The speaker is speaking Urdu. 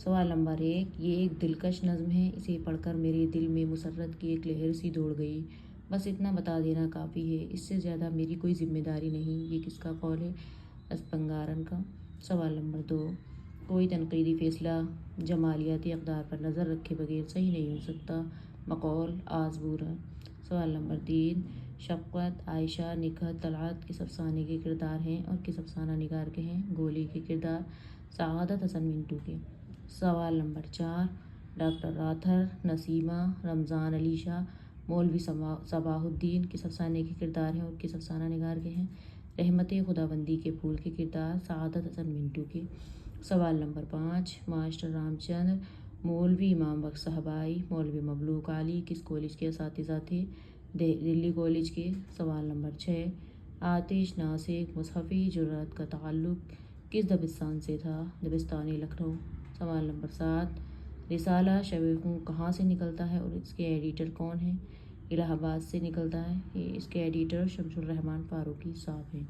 سوال نمبر 1، یہ ایک دلکش نظم ہے، اسے پڑھ کر میرے دل میں مسرت کی ایک لہر سی دوڑ گئی۔ بس اتنا بتا دینا کافی ہے، اس سے زیادہ میری کوئی ذمہ داری نہیں۔ یہ کس کا قول ہے؟ اسپنگارن کا۔ سوال نمبر 2، کوئی تنقیدی فیصلہ جمالیاتی اقدار پر نظر رکھے بغیر صحیح نہیں ہو سکتا۔ مقول آزبورر۔ سوال نمبر 3، شفقت، عائشہ، نکہت، طلعت کس افسانے کے کردار ہیں اور کس افسانہ نگار کے ہیں؟ گولی کے کردار، سعادت حسن منٹو کے۔ سوال نمبر 4، ڈاکٹر راتھر، نسیمہ، رمضان علی شاہ، مولوی صباح الدین کس افسانے کے کردار ہیں اور کس افسانہ نگار کے ہیں؟ رحمت خداوندی کے پھول کے کردار، سعادت حسن منٹو کے۔ سوال نمبر 5، ماسٹر رام چندر، مولوی امام بخش صاحبائی، مولوی مملوک علی کس کالج کے اساتذہ تھے؟ دلی کالج کے۔ سوال نمبر 6، آتش ناسک مصحفی جرأت کا تعلق کس دبستان سے تھا؟ دبستان لکھنؤ۔ سوال نمبر 7، رسالہ شب خوں کہاں سے نکلتا ہے اور اس کے ایڈیٹر کون ہیں؟ الہ آباد سے نکلتا ہے۔ اس کے ایڈیٹر شمس الرحمن فاروقی صاحب ہیں۔